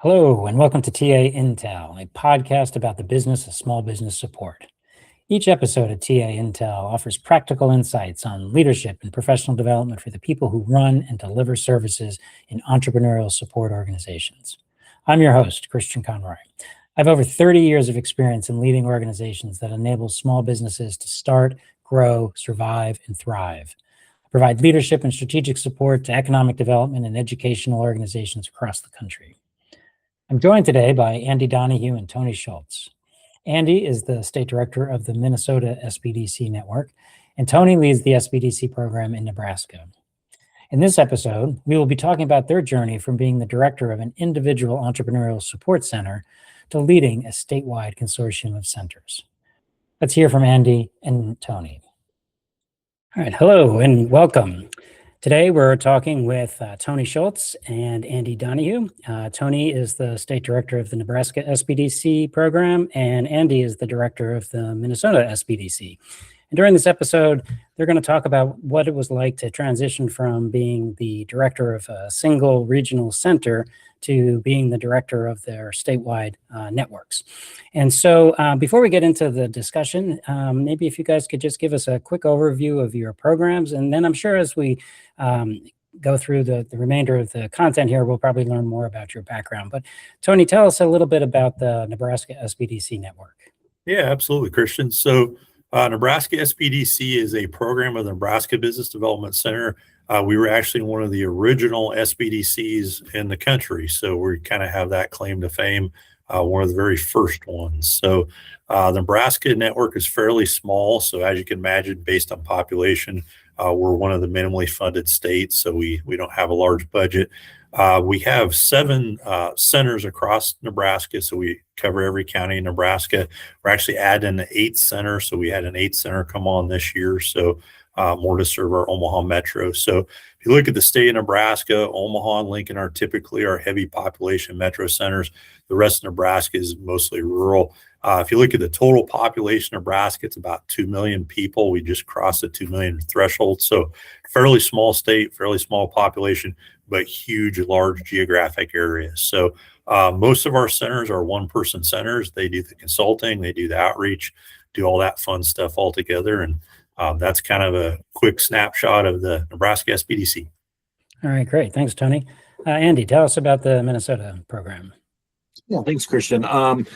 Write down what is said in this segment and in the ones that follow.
Hello, and welcome to TA Intel, a podcast about the business of small business support. Each episode of TA Intel offers practical insights on leadership and professional development for the people who run and deliver services in entrepreneurial support organizations. I'm your host, Christian Conroy. I have over 30 years of experience in leading organizations that enable small businesses to start, grow, survive, and thrive. I provide leadership and strategic support to economic development and educational organizations across the country. I'm joined today by Andy Donahue and Tony Schultz. Andy is the state director of the Minnesota SBDC network, and Tony leads the SBDC program in Nebraska. In this episode, we will be talking about their journey from being the director of an individual entrepreneurial support center to leading a statewide consortium of centers. Let's hear from Andy and Tony. All right, hello and welcome. Today, we're talking with Tony Schultz and Andy Donahue. Tony is the state director of the Nebraska SBDC program, and Andy is the director of the Minnesota SBDC. And during this episode, they're going to talk about what it was like to transition from being the director of a single regional center to being the director of their statewide networks. And so before we get into the discussion, maybe if you guys could just give us a quick overview of your programs. And then I'm sure as we go through the remainder of the content here, we'll probably learn more about your background. But Tony, tell us a little bit about the Nebraska SBDC network. Yeah, absolutely, Christian. So Nebraska SBDC is a program of the Nebraska Business Development Center. We were actually one of the original SBDCs in the country, so we kind of have that claim to fame, one of the very first ones. So the Nebraska network is fairly small, so as you can imagine, based on population, we're one of the minimally funded states, so we don't have a large budget. We have 7 centers across Nebraska, so we cover every county in Nebraska. We're actually adding an 8th center, so we had an 8th center come on this year, so more to serve our Omaha metro. So if you look at the state of Nebraska, Omaha and Lincoln are typically our heavy population metro centers. The rest of Nebraska is mostly rural. If you look at the total population of Nebraska, it's about 2 million people. We just crossed the 2 million threshold. So fairly small state, fairly small population, but huge, large geographic areas. So most of our centers are one-person centers. They do the consulting, they do the outreach, do all that fun stuff all together. And that's kind of a quick snapshot of the Nebraska SBDC. All right, great. Thanks, Tony. Andy, tell us about the Minnesota program. Yeah, thanks, Christian.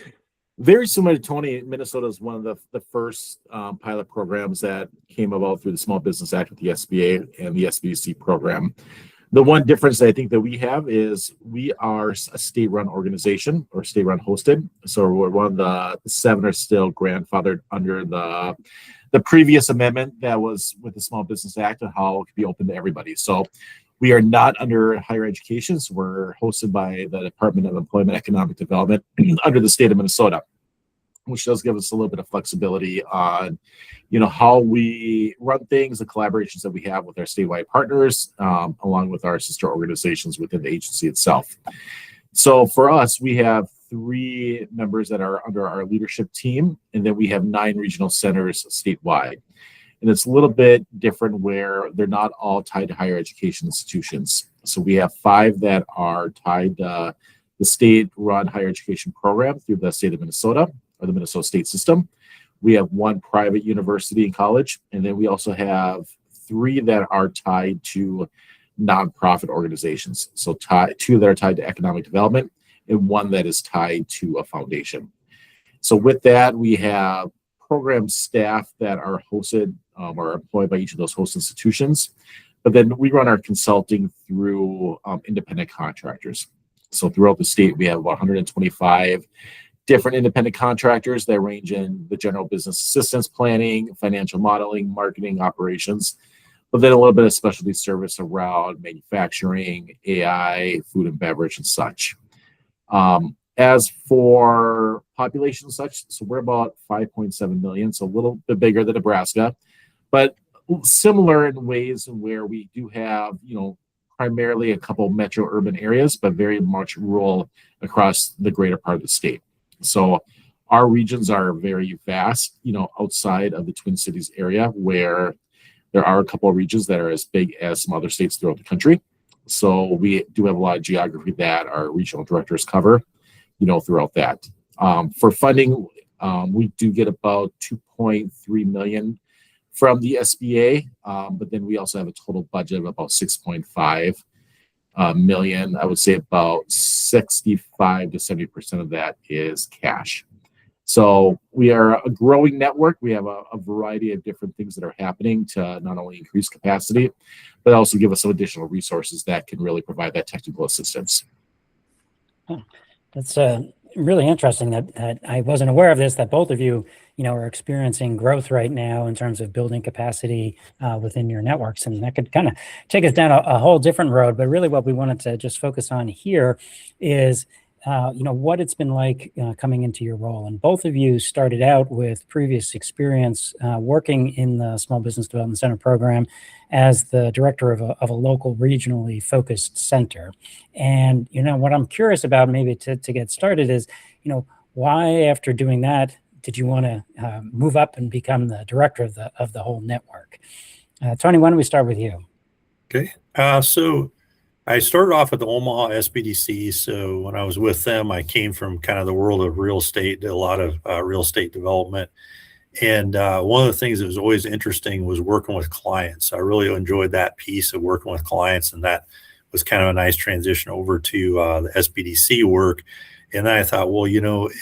Very similar to Tony, Minnesota is one of the first pilot programs that came about through the Small Business Act with the SBA and the SBDC program. The one difference I think that we have is we are a state-run organization or state-run hosted. So we're one of the 7 are still grandfathered under the previous amendment that was with the Small Business Act and how it could be open to everybody. So we are not under higher education. So we're hosted by the Department of Employment Economic Development under the state of Minnesota, which does give us a little bit of flexibility on, how we run things, the collaborations that we have with our statewide partners, along with our sister organizations within the agency itself. So for us, we have 3 members that are under our leadership team, and then we have 9 regional centers statewide. And it's a little bit different where they're not all tied to higher education institutions. So we have 5 that are tied to the state-run higher education program through the state of Minnesota, or the Minnesota state system. We have 1 private university and college, and then we also have 3 that are tied to nonprofit organizations. So 2 that are tied to economic development, and 1 that is tied to a foundation. So with that, we have program staff that are hosted or employed by each of those host institutions. But then we run our consulting through independent contractors. So throughout the state, we have about 125 different independent contractors that range in the general business assistance planning, financial modeling, marketing, operations, but then a little bit of specialty service around manufacturing, AI, food and beverage, and such. As for population and such, so we're about 5.7 million, so a little bit bigger than Nebraska, but similar in ways where we do have, primarily a couple metro urban areas, but very much rural across the greater part of the state. So our regions are very vast, outside of the Twin Cities area, where there are a couple of regions that are as big as some other states throughout the country. So we do have a lot of geography that our regional directors cover, throughout that. For funding, we do get about 2.3 million from the SBA, but then we also have a total budget of about 6.5 million. I would say about 65 to 70% of that is cash. So we are a growing network. We have a variety of different things that are happening to not only increase capacity, but also give us some additional resources that can really provide that technical assistance. That's really interesting that I wasn't aware of this, that both of you, are experiencing growth right now in terms of building capacity within your networks. And that could kind of take us down a whole different road. But really what we wanted to just focus on here is, what it's been like coming into your role. And both of you started out with previous experience working in the Small Business Development Center program as the director of a local regionally focused center. And, what I'm curious about maybe to get started is, why after doing that, did you want to move up and become the director of the whole network? Tony, why don't we start with you? Okay. So I started off at the Omaha SBDC. So when I was with them, I came from kind of the world of real estate, did a lot of real estate development. And one of the things that was always interesting was working with clients. I really enjoyed that piece of working with clients, and that was kind of a nice transition over to the SBDC work. And then I thought, well,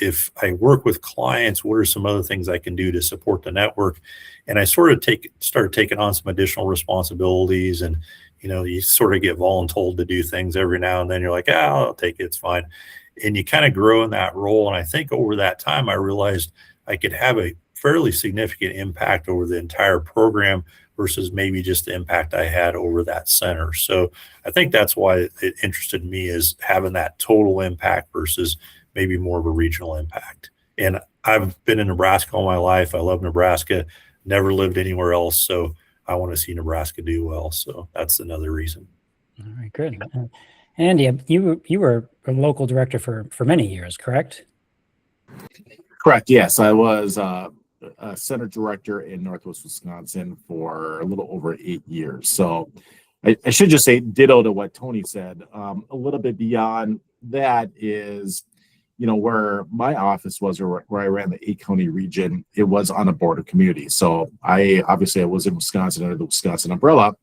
if I work with clients, what are some other things I can do to support the network? And I sort of started taking on some additional responsibilities, and you sort of get voluntold to do things every now and then. You're like, I'll take it, it's fine. And you kind of grow in that role. And I think over that time, I realized I could have a fairly significant impact over the entire program versus maybe just the impact I had over that center. So I think that's why it interested me, is having that total impact versus maybe more of a regional impact. And I've been in Nebraska all my life. I love Nebraska, never lived anywhere else. So I want to see Nebraska do well. So that's another reason. All right, good. Andy, you were a local director for many years, correct? Correct. Yes, I was a center director in Northwest Wisconsin for a little over 8 years. So I should just say ditto to what Tony said. A little bit beyond that is, where my office was, or where I ran the 8-county region, it was on a border community. So I was in Wisconsin under the Wisconsin umbrella,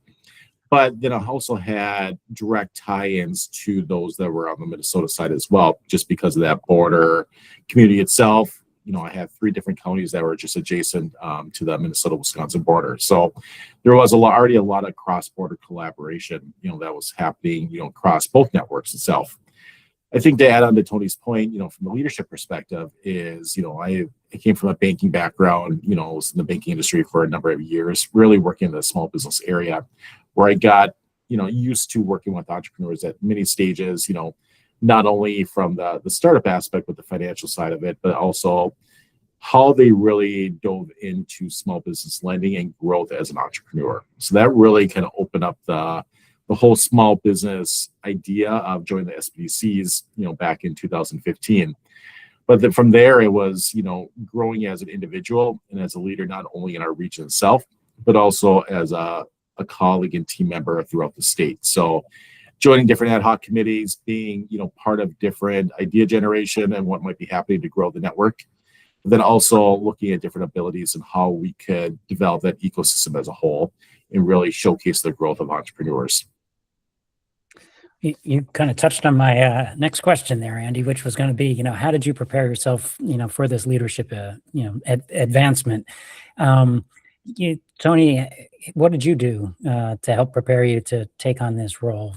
but then I also had direct tie-ins to those that were on the Minnesota side as well, just because of that border community itself. I had 3 different counties that were just adjacent to the Minnesota-Wisconsin border. So there was already a lot of cross-border collaboration, that was happening, across both networks itself. I think to add on to Tony's point, from the leadership perspective is, I came from a banking background, I was in the banking industry for a number of years, really working in the small business area, where I got, used to working with entrepreneurs at many stages, not only from the startup aspect, but the financial side of it, but also how they really dove into small business lending and growth as an entrepreneur. So that really kind of opened up the whole small business idea of joining the SBDCs, back in 2015. But then from there, it was, growing as an individual and as a leader, not only in our region itself, but also as a colleague and team member throughout the state. So joining different ad hoc committees, being, part of different idea generation and what might be happening to grow the network. But then also looking at different abilities and how we could develop that ecosystem as a whole and really showcase the growth of entrepreneurs. You kind of touched on my next question there, Andy, which was going to be, how did you prepare yourself, for this leadership, advancement? Tony, what did you do to help prepare you to take on this role?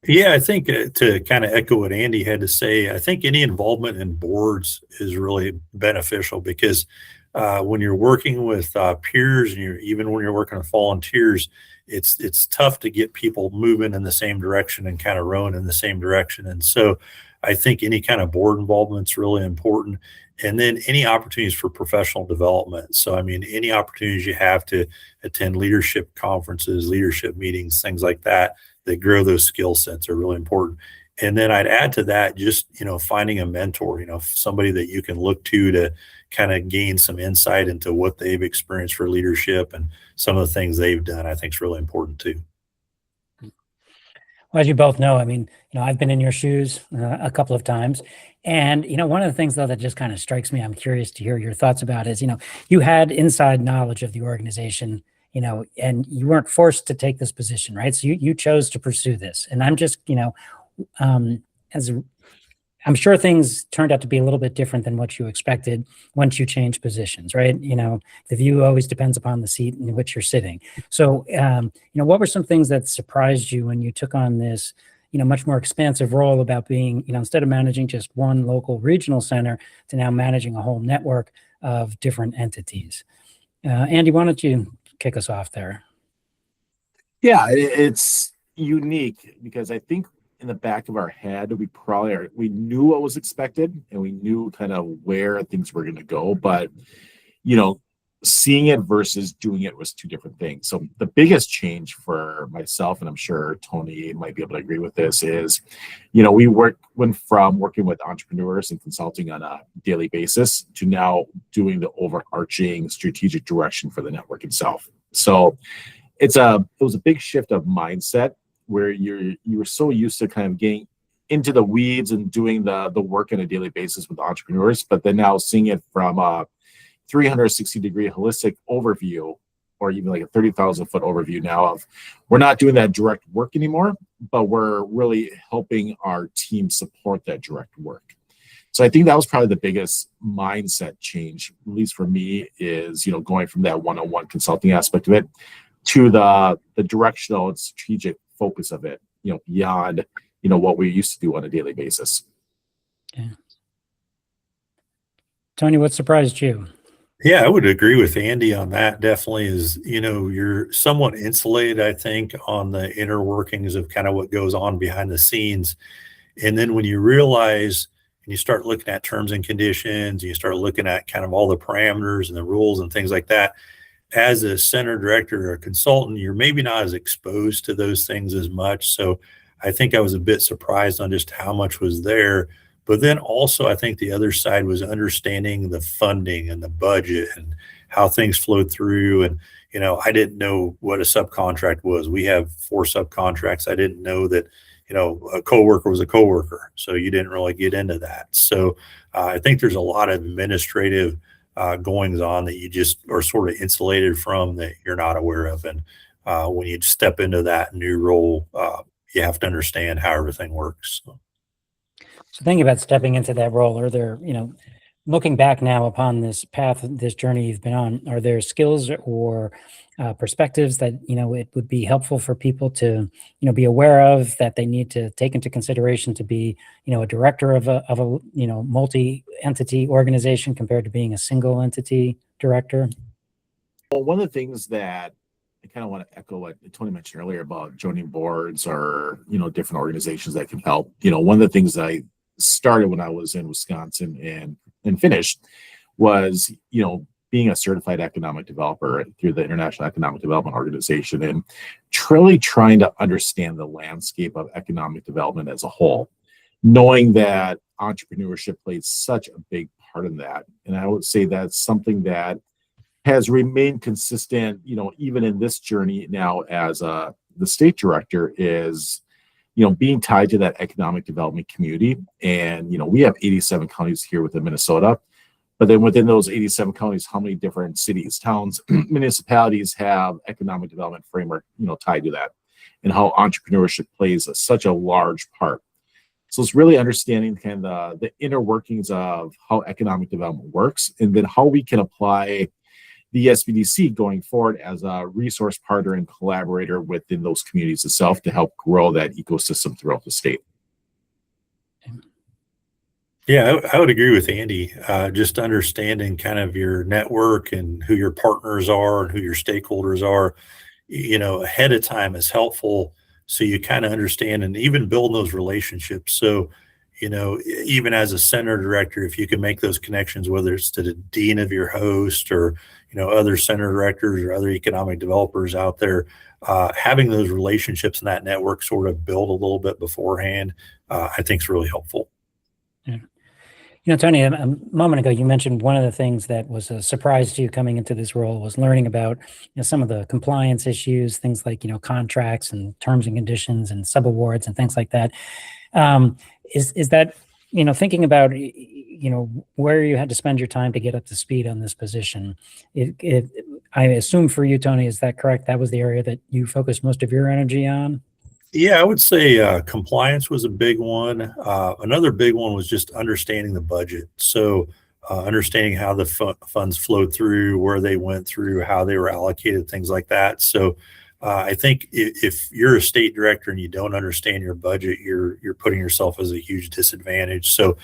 Yeah, I think to kind of echo what Andy had to say, I think any involvement in boards is really beneficial, because when you're working with peers, and even when you're working with volunteers, it's tough to get people moving in the same direction and kind of rowing in the same direction. And so I think any kind of board involvement is really important. And then any opportunities for professional development. So, any opportunities you have to attend leadership conferences, leadership meetings, things like that grow those skill sets are really important. And then I'd add to that, just, finding a mentor, somebody that you can look to kind of gain some insight into what they've experienced for leadership and some of the things they've done, I think is really important too. Well, as you both know, I mean, I've been in your shoes a couple of times. And, one of the things, though, that just kind of strikes me, I'm curious to hear your thoughts about is, you had inside knowledge of the organization, and you weren't forced to take this position, right? So you chose to pursue this. And I'm just, as I'm sure things turned out to be a little bit different than what you expected once you changed positions, right? The view always depends upon the seat in which you're sitting. So, what were some things that surprised you when you took on this, much more expansive role about being, instead of managing just one local regional center to now managing a whole network of different entities? Andy, why don't you kick us off there? Yeah, it's unique because I think in the back of our head, we knew what was expected and we knew kind of where things were going to go, but seeing it versus doing it was two different things. So the biggest change for myself, and I'm sure Tony might be able to agree with this, is we went from working with entrepreneurs and consulting on a daily basis to now doing the overarching strategic direction for the network itself. So it was a big shift of mindset where you were so used to kind of getting into the weeds and doing the work on a daily basis with entrepreneurs, but then now seeing it from a 360-degree holistic overview, or even like a 30,000-foot overview now of we're not doing that direct work anymore, but we're really helping our team support that direct work. So I think that was probably the biggest mindset change, at least for me, is going from that one-on-one consulting aspect of it to the directional and strategic focus of it, beyond, what we used to do on a daily basis. Okay. Tony, what surprised you? Yeah, I would agree with Andy on that. Definitely is, you're somewhat insulated, I think, on the inner workings of kind of what goes on behind the scenes. And then when you realize and you start looking at terms and conditions, you start looking at kind of all the parameters and the rules and things like that, as a center director or a consultant, you're maybe not as exposed to those things as much. So I think I was a bit surprised on just how much was there. But then also, I think the other side was understanding the funding and the budget and how things flowed through. And, I didn't know what a subcontract was. We have 4 subcontracts. I didn't know that, a coworker was a coworker. So you didn't really get into that. So I think there's a lot of administrative goings on that you just are sort of insulated from, that you're not aware of. And when you step into that new role, you have to understand how everything works. So thinking about stepping into that role, are there, looking back now upon this path, this journey you've been on, are there skills or perspectives that, it would be helpful for people to, be aware of, that they need to take into consideration to be, a director of a multi-entity organization compared to being a single entity director? Well, one of the things that I kind of want to echo what Tony mentioned earlier about joining boards or, different organizations that can help. One of the things that I started when I was in Wisconsin and finished was, being a certified economic developer through the International Economic Development Organization, and truly trying to understand the landscape of economic development as a whole, knowing that entrepreneurship plays such a big part in that. And I would say that's something that has remained consistent, even in this journey now as the state director, is, being tied to that economic development community. And, we have 87 counties here within Minnesota, but then within those 87 counties, how many different cities, towns, municipalities have economic development framework, tied to that, and how entrepreneurship plays such a large part. So it's really understanding kind of the inner workings of how economic development works, and then how we can apply the SBDC going forward as a resource partner and collaborator within those communities itself to help grow that ecosystem throughout the state. Yeah, I would agree with Andy. Just understanding kind of your network and who your partners are and who your stakeholders are, ahead of time is helpful. So you kind of understand and even build those relationships. So, even as a center director, if you can make those connections, whether it's to the dean of your host or, other center directors or other economic developers out there, having those relationships and that network sort of build a little bit beforehand, I think is really helpful. Yeah. Tony, a moment ago, you mentioned one of the things that was a surprise to you coming into this role was learning about, some of the compliance issues, things like, contracts and terms and conditions and subawards and things like that. Is that, thinking about, where you had to spend your time to get up to speed on this position? I assume for you, Tony, is that correct? That was the area that you focused most of your energy on? Yeah, I would say compliance was a big one. Another big one was just understanding the budget. So understanding how the funds flowed through, where they went through, how they were allocated, things like that. So I think if you're a state director and you don't understand your budget, you're putting yourself as a huge disadvantage. So,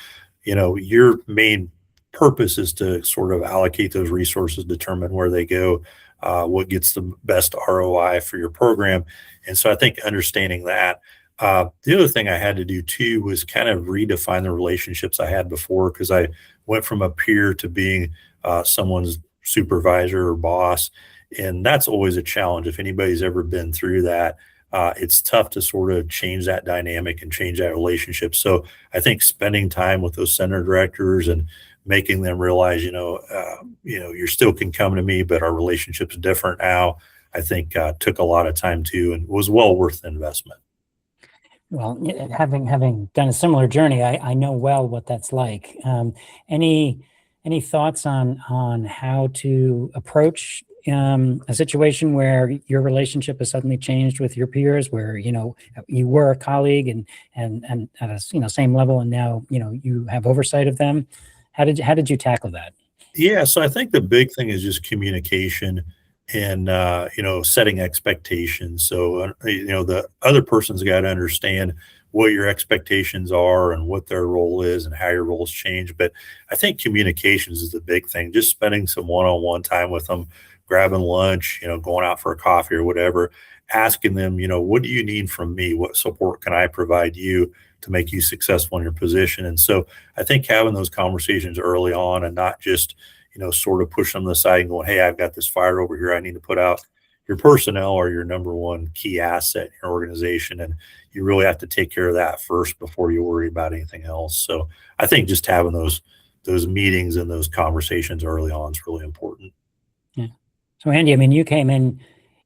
your main purpose is to sort of allocate those resources, determine where they go, what gets the best ROI for your program. And so I think understanding that. The other thing I had to do too was kind of redefine the relationships I had before, because I went from a peer to being someone's supervisor or boss. And that's always a challenge. If anybody's ever been through that, it's tough to sort of change that dynamic and change that relationship. So I think spending time with those center directors and making them realize, you still can come to me, but our relationship's different now, I think took a lot of time too, and was well worth the investment. Well, having done a similar journey, I know well what that's like. Any thoughts on how to approach a situation where your relationship has suddenly changed with your peers, where you were a colleague and at a same level, and now you have oversight of them? How did you tackle that? Yeah, so I think the big thing is just communication and setting expectations. So the other person's got to understand what your expectations are and what their role is and how your roles change. But I think communications is the big thing. Just spending some one-on-one time with them, grabbing lunch, going out for a coffee or whatever, asking them, what do you need from me? What support can I provide you to make you successful in your position? And so I think having those conversations early on, and not just, sort of push them to the side and going, hey, I've got this fire over here, I need to put out. Your personnel are your number one key asset in your organization, and you really have to take care of that first before you worry about anything else. So I think just having those meetings and those conversations early on is really important. Yeah. So Andy, you came in,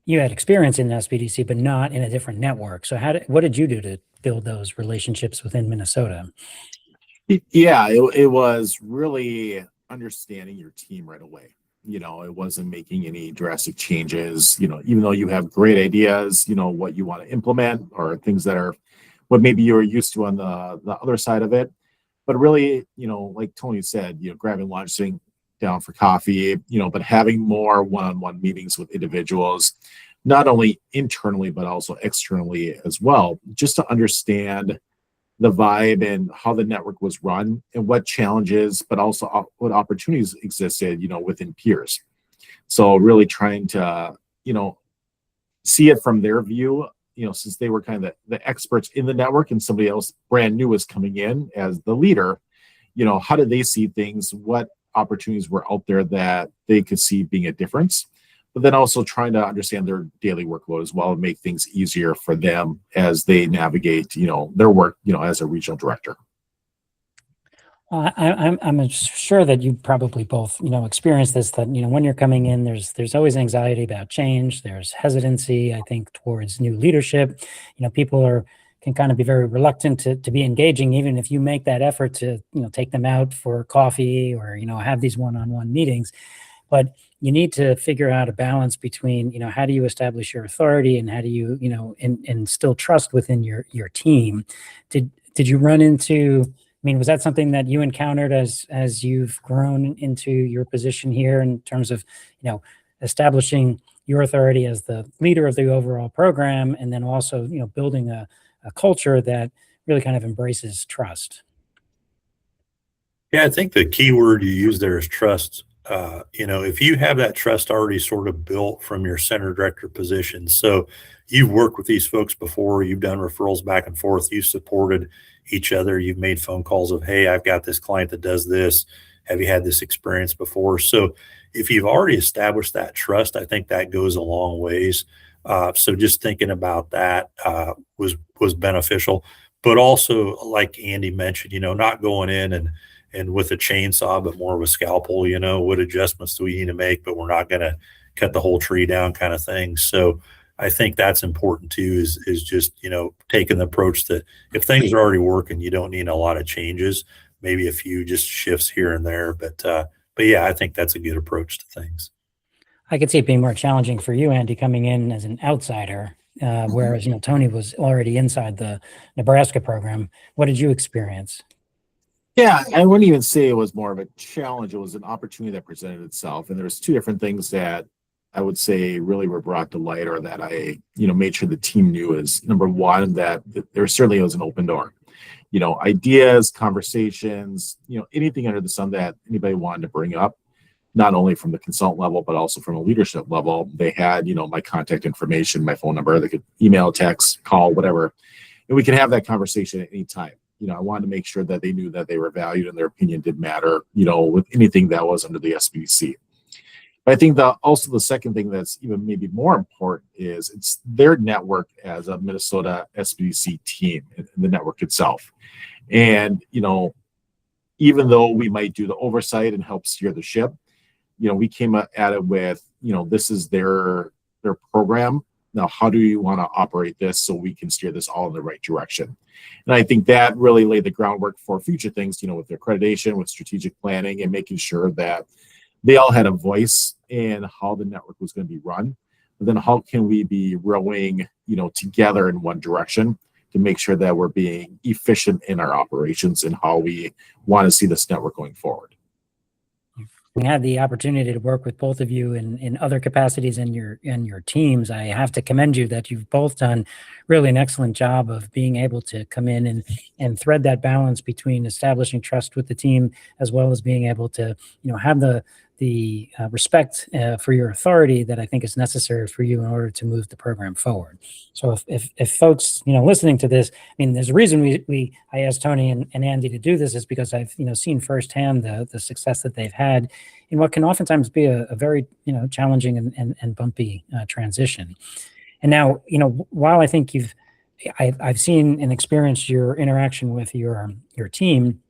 you had experience in SBDC, but not in a different network. So what did you do to build those relationships within Minnesota? Yeah, it was really understanding your team right away. It wasn't making any drastic changes, even though you have great ideas, what you want to implement, or things that are what maybe you're used to on the other side of it. But really, like Tony said, grabbing lunch, sitting down for coffee, but having more one-on-one meetings with individuals, not only internally, but also externally as well, just to understand the vibe and how the network was run and what challenges, but also what opportunities existed, within peers. So really trying to, see it from their view, since they were kind of the experts in the network and somebody else brand new was coming in as the leader, how did they see things? What opportunities were out there that they could see being a difference? But then also trying to understand their daily workload as well and make things easier for them as they navigate, their work, as a regional director. I'm sure that you probably both, experienced this, that, when you're coming in, there's always anxiety about change. There's hesitancy, I think, towards new leadership. People can kind of be very reluctant to be engaging, even if you make that effort to, take them out for coffee or, have these one-on-one meetings. But you need to figure out a balance between, how do you establish your authority and how do you, instill trust within your team? Did you run into, was that something that you encountered as you've grown into your position here in terms of, establishing your authority as the leader of the overall program, and then also, building a culture that really kind of embraces trust? Yeah, I think the key word you use there is trust. If you have that trust already sort of built from your center director position, so you've worked with these folks before, you've done referrals back and forth, you've supported each other, you've made phone calls of, hey, I've got this client that does this. Have you had this experience before? So if you've already established that trust, I think that goes a long ways. So just thinking about that was beneficial, but also like Andy mentioned, not going in and with a chainsaw, but more of a scalpel, what adjustments do we need to make, but we're not going to cut the whole tree down kind of thing. So I think that's important too, is just, taking the approach that if things are already working, you don't need a lot of changes, maybe a few just shifts here and there. But yeah, I think that's a good approach to things. I could see it being more challenging for you, Andy, coming in as an outsider, whereas, Tony was already inside the Nebraska program. What did you experience? Yeah, I wouldn't even say it was more of a challenge. It was an opportunity that presented itself. And there's two different things that I would say really were brought to light, or that I, made sure the team knew. Is number one, that there certainly was an open door. Ideas, conversations, anything under the sun that anybody wanted to bring up, not only from the consultant level, but also from a leadership level. They had, my contact information, my phone number. They could email, text, call, whatever. And we could have that conversation at any time. I wanted to make sure that they knew that they were valued and their opinion did matter, with anything that was under the SBDC. But I think also the second thing that's even maybe more important is it's their network as a Minnesota SBDC team, the network itself. And, even though we might do the oversight and help steer the ship, we came at it with, this is their program. Now, how do you want to operate this so we can steer this all in the right direction? And I think that really laid the groundwork for future things, with accreditation, with strategic planning, and making sure that they all had a voice in how the network was going to be run. But then how can we be rowing, together in one direction to make sure that we're being efficient in our operations and how we want to see this network going forward. We had the opportunity to work with both of you in other capacities in your teams. I have to commend you that you've both done really an excellent job of being able to come in and thread that balance between establishing trust with the team, as well as being able to, have the respect for your authority that I think is necessary for you in order to move the program forward. So if folks, listening to this, there's a reason I asked Tony and Andy to do this, is because I've, seen firsthand the success that they've had in what can oftentimes be a very, challenging and bumpy transition. And now, while I think I've seen and experienced your interaction with your team,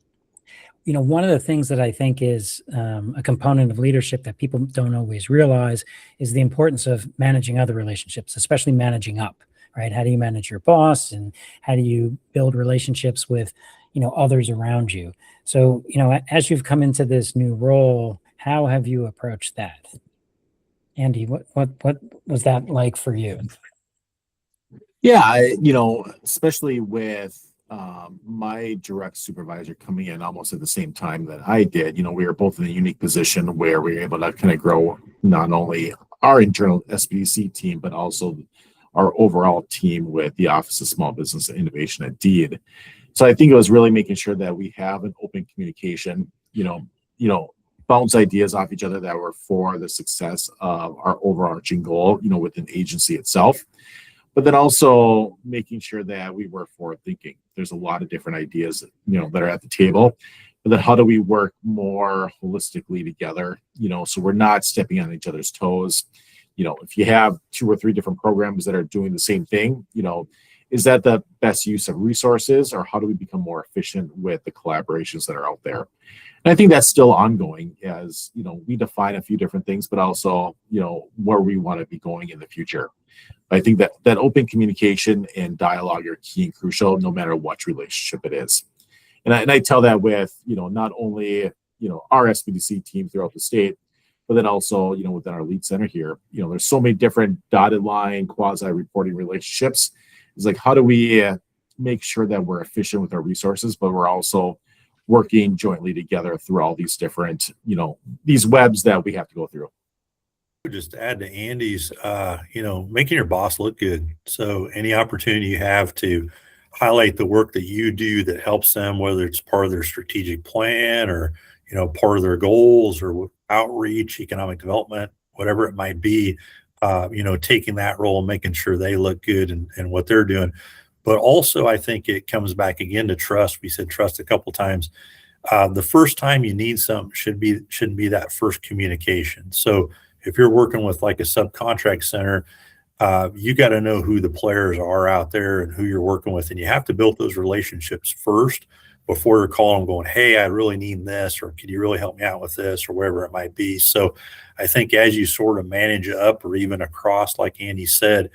one of the things that I think is a component of leadership that people don't always realize is the importance of managing other relationships, especially managing up, right? How do you manage your boss, and how do you build relationships with, others around you? So, as you've come into this new role, how have you approached that? Andy, what was that like for you? Yeah, especially with my direct supervisor coming in almost at the same time that I did, we were both in a unique position where we were able to kind of grow not only our internal SBDC team, but also our overall team with the Office of Small Business and Innovation at DEED. So I think it was really making sure that we have an open communication, bounce ideas off each other that were for the success of our overarching goal, within the agency itself. But then also making sure that we were forward thinking. There's a lot of different ideas, that are at the table. But then how do we work more holistically together, so we're not stepping on each other's toes. If you have 2 or 3 different programs that are doing the same thing, is that the best use of resources, or how do we become more efficient with the collaborations that are out there? And I think that's still ongoing as, we define a few different things, but also, where we want to be going in the future. I think that open communication and dialogue are key and crucial, no matter what relationship it is. And I tell that with, not only, our SBDC team throughout the state, but then also, within our lead center here, there's so many different dotted line, quasi reporting relationships. It's like, how do we make sure that we're efficient with our resources, but we're also working jointly together through all these different, these webs that we have to go through. Just to add to Andy's, making your boss look good. So any opportunity you have to highlight the work that you do that helps them, whether it's part of their strategic plan or, part of their goals or outreach, economic development, whatever it might be, taking that role and making sure they look good and what they're doing. But also, I think it comes back again to trust. We said trust a couple times. The first time you need something shouldn't be that first communication. So if you're working with like a subcontract center, you got to know who the players are out there and who you're working with. And you have to build those relationships first before you're calling them going, hey, I really need this, or could you really help me out with this, or whatever it might be. So I think as you sort of manage up or even across, like Andy said,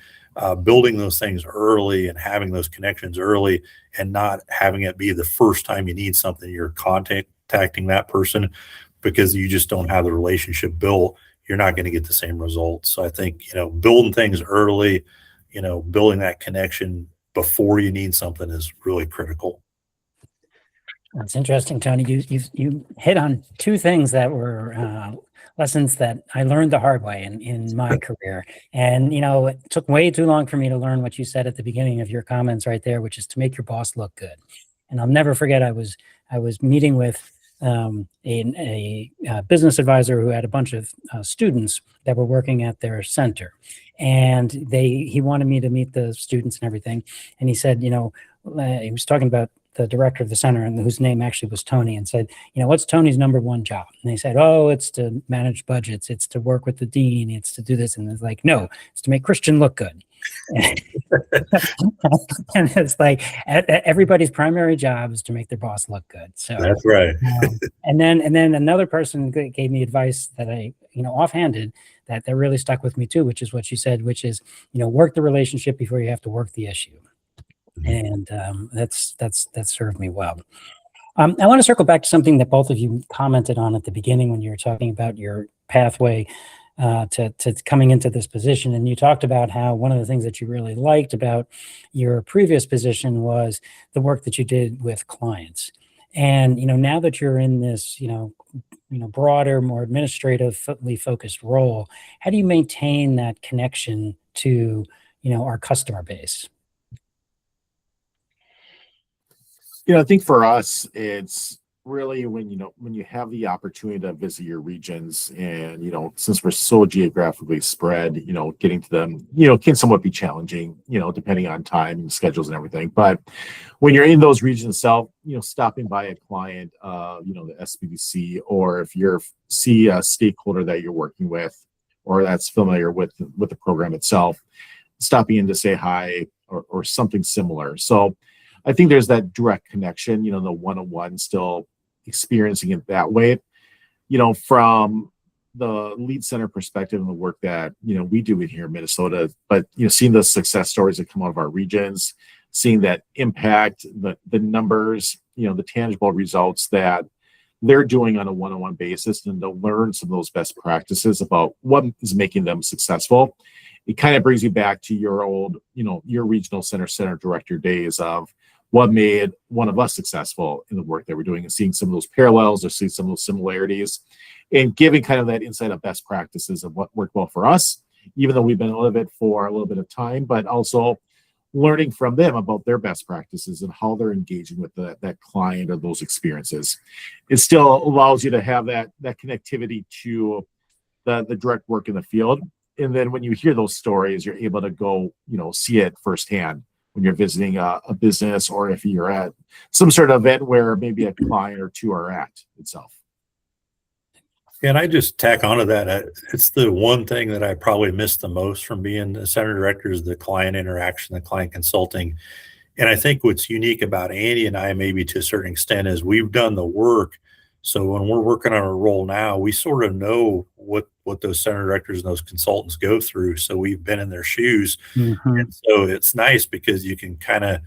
building those things early and having those connections early, and not having it be the first time you need something you're contacting that person, because you just don't have the relationship built, you're not going to get the same results. So I think, building things early, building that connection before you need something is really critical. That's interesting, Tony. You hit on two things that were lessons that I learned the hard way in my career. And, it took way too long for me to learn what you said at the beginning of your comments right there, which is to make your boss look good. And I'll never forget, I was meeting with a business advisor who had a bunch of students that were working at their center. And he wanted me to meet the students and everything. And he said, he was talking about the director of the center, and whose name actually was Tony, and said, what's Tony's number one job? And they said, oh, it's to manage budgets. It's to work with the dean. It's to do this. And it's like, no, it's to make Christian look good. And it's like everybody's primary job is to make their boss look good. So that's right. And then another person gave me advice that I, offhanded, that really stuck with me too, which is what you said, which is, work the relationship before you have to work the issue. And that's served me well. I want to circle back to something that both of you commented on at the beginning when you were talking about your pathway to coming into this position. And you talked about how one of the things that you really liked about your previous position was the work that you did with clients. And, now that you're in this, broader, more administratively focused role, how do you maintain that connection to, our customer base? I think for us, it's really when you have the opportunity to visit your regions, and since we're so geographically spread, getting to them can somewhat be challenging, depending on time and schedules and everything. But when you're in those regions itself, stopping by a client, the SBDC, or if you're a stakeholder that you're working with or that's familiar with the program itself, stopping in to say hi or something similar. So I think there's that direct connection, the one-on-one, still experiencing it that way. From the lead center perspective and the work that, we do in here in Minnesota, but, seeing the success stories that come out of our regions, seeing that impact, the numbers, the tangible results that they're doing on a one-on-one basis, and to learn some of those best practices about what is making them successful. It kind of brings you back to your old, your regional center director days of what made one of us successful in the work that we're doing, and seeing some of those parallels or seeing some of those similarities, and giving kind of that insight of best practices of what worked well for us, even though we've been in it for a little bit of time, but also learning from them about their best practices and how they're engaging with that client or those experiences. It still allows you to have that connectivity to the direct work in the field. And then when you hear those stories, you're able to go, see it firsthand when you're visiting a business, or if you're at some sort of event where maybe a client or two are at itself. And I just tack onto that. It's the one thing that I probably missed the most from being a center director is the client interaction, the client consulting. And I think what's unique about Andy and I, maybe to a certain extent, is we've done the work. So when we're working on a role now, we sort of know what those center directors and those consultants go through. So we've been in their shoes. Mm-hmm. And so it's nice because you can kind of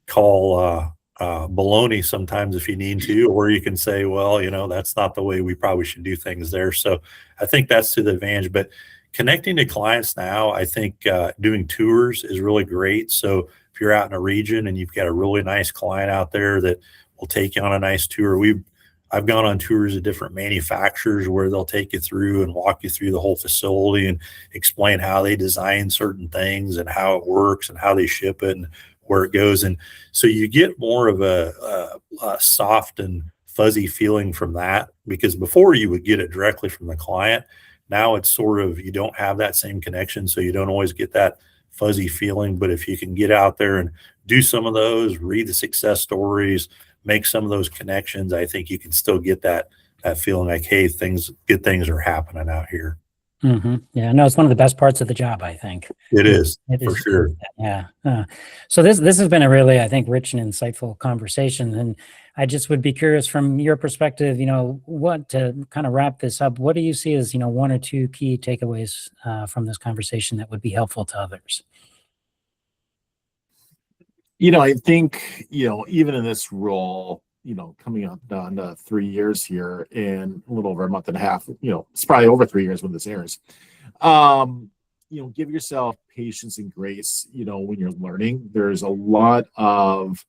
call baloney sometimes if you need to, or you can say, well, that's not the way we probably should do things there. So I think that's to the advantage. But connecting to clients now, I think doing tours is really great. So if you're out in a region and you've got a really nice client out there that will take you on a nice tour, I've gone on tours of different manufacturers where they'll take you through and walk you through the whole facility and explain how they design certain things and how it works and how they ship it and where it goes. And so you get more of a soft and fuzzy feeling from that, because before you would get it directly from the client. Now it's sort of, you don't have that same connection, so you don't always get that fuzzy feeling. But if you can get out there and do some of those, read the success stories, make some of those connections, I think you can still get that feeling like, hey, good things are happening out here. Yeah, no, it's one of the best parts of the job, I think. It is, It for is. sure. Yeah. So this has been a really, I think, rich and insightful conversation. And I just would be curious from your perspective, what to kind of wrap this up, what do you see as, one or two key takeaways from this conversation that would be helpful to others? I think, even in this role, coming up on 3 years here in a little over a month and a half, it's probably over 3 years when this airs. Give yourself patience and grace, when you're learning. There's a lot of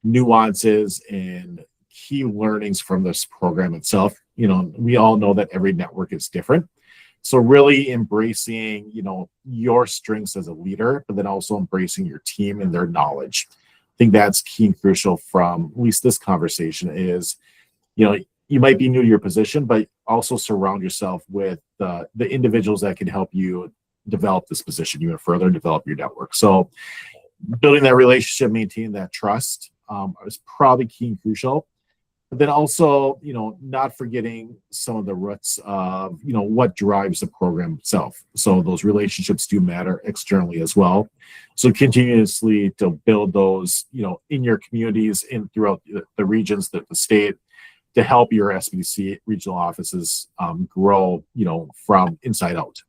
nuances and key learnings from this program itself. We all know that every network is different. So really embracing, your strengths as a leader, but then also embracing your team and their knowledge. I think that's key and crucial from at least this conversation is, you might be new to your position, but also surround yourself with the individuals that can help you develop this position even further, develop your network. So building that relationship, maintaining that trust is probably key and crucial. But then also, not forgetting some of the roots of, what drives the program itself. So those relationships do matter externally as well. So continuously to build those, in your communities and throughout the regions, the state, to help your SBDC regional offices grow, from inside out.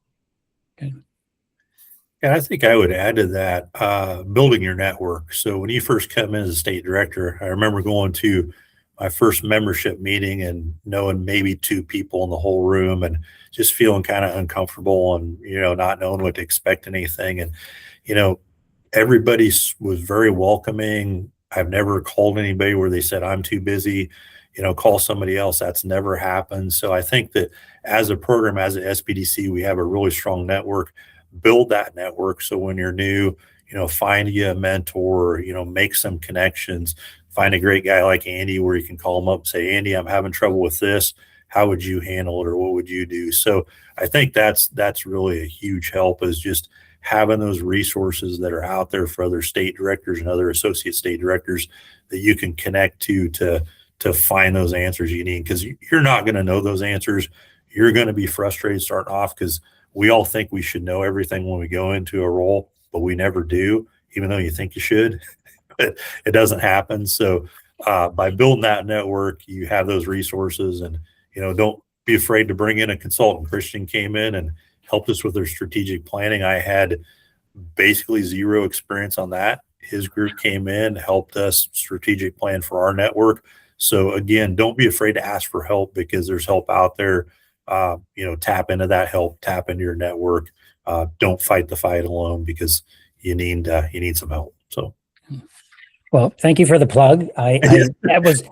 Okay. And I think I would add to that, building your network. So when you first come in as a state director, I remember going to my first membership meeting and knowing maybe 2 people in the whole room and just feeling kind of uncomfortable and, not knowing what to expect anything. And, everybody was very welcoming. I've never called anybody where they said, I'm too busy, call somebody else. That's never happened. So I think that as a program, as an SBDC, we have a really strong network. Build that network. So when you're new, find you a mentor, make some connections. Find a great guy like Andy where you can call him up and say, Andy, I'm having trouble with this. How would you handle it, or what would you do? So I think that's really a huge help, is just having those resources that are out there for other state directors and other associate state directors that you can connect to find those answers you need, because you're not going to know those answers. You're going to be frustrated starting off because we all think we should know everything when we go into a role, but we never do, even though you think you should. It doesn't happen. So by building that network, you have those resources, and don't be afraid to bring in a consultant. Christian came in and helped us with their strategic planning. I had basically zero experience on that. His group came in, helped us strategic plan for our network. So again, don't be afraid to ask for help, because there's help out there. Tap into that help, tap into your network. Don't fight the fight alone, because you need some help. So. Well, thank you for the plug. That was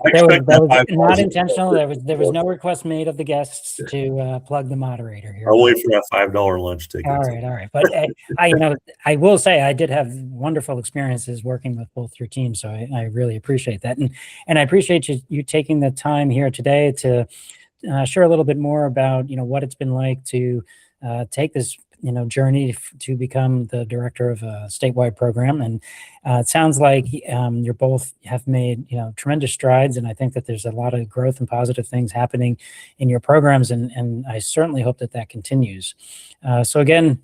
not intentional. There was no request made of the guests to plug the moderator here. I'll wait for that $5 lunch ticket. All right. But I will say I did have wonderful experiences working with both your teams, so I really appreciate that, and I appreciate you taking the time here today to share a little bit more about what it's been like to take this journey to become the director of a statewide program. And it sounds like you're both have made tremendous strides, and I think that there's a lot of growth and positive things happening in your programs, and I certainly hope that continues. So again,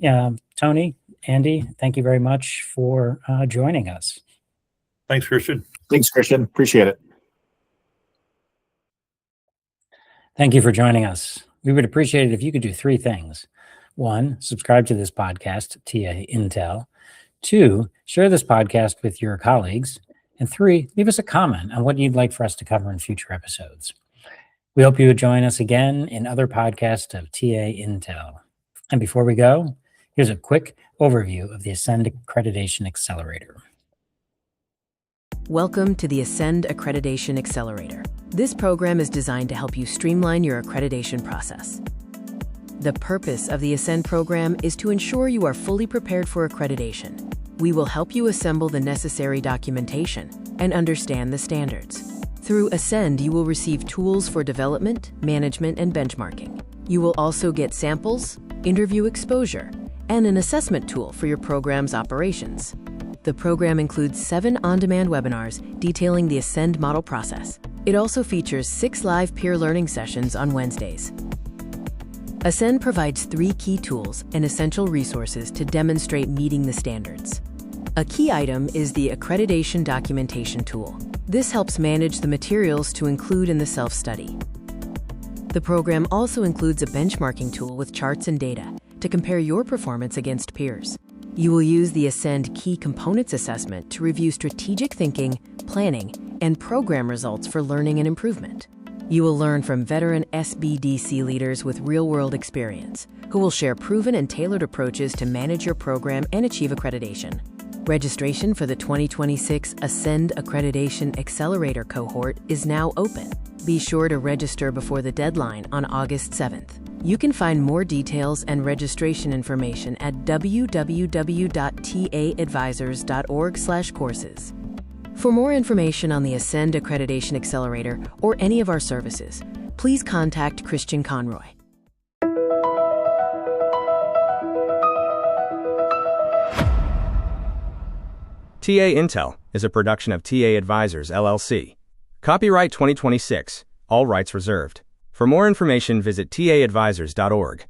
Tony, Andy, thank you very much for joining us. Thanks, Christian. Thanks, Christian. Appreciate it. Thank you for joining us. We would appreciate it if you could do 3 things. 1, subscribe to this podcast, TA Intel. 2, share this podcast with your colleagues. And 3, leave us a comment on what you'd like for us to cover in future episodes. We hope you would join us again in other podcasts of TA Intel. And before we go, here's a quick overview of the Ascend Accreditation Accelerator. Welcome to the Ascend Accreditation Accelerator. This program is designed to help you streamline your accreditation process. The purpose of the Ascend program is to ensure you are fully prepared for accreditation. We will help you assemble the necessary documentation and understand the standards. Through Ascend, you will receive tools for development, management, and benchmarking. You will also get samples, interview exposure, and an assessment tool for your program's operations. The program includes 7 on-demand webinars detailing the Ascend model process. It also features 6 live peer learning sessions on Wednesdays. Ascend provides 3 key tools and essential resources to demonstrate meeting the standards. A key item is the Accreditation Documentation Tool. This helps manage the materials to include in the self-study. The program also includes a benchmarking tool with charts and data to compare your performance against peers. You will use the Ascend Key Components Assessment to review strategic thinking, planning, and program results for learning and improvement. You will learn from veteran SBDC leaders with real-world experience, who will share proven and tailored approaches to manage your program and achieve accreditation. Registration for the 2026 Ascend Accreditation Accelerator cohort is now open. Be sure to register before the deadline on August 7th. You can find more details and registration information at www.taadvisors.org/courses. For more information on the Ascend Accreditation Accelerator or any of our services, please contact Christian Conroy. TA Intel is a production of TA Advisors, LLC. Copyright 2026, all rights reserved. For more information, visit taadvisors.org.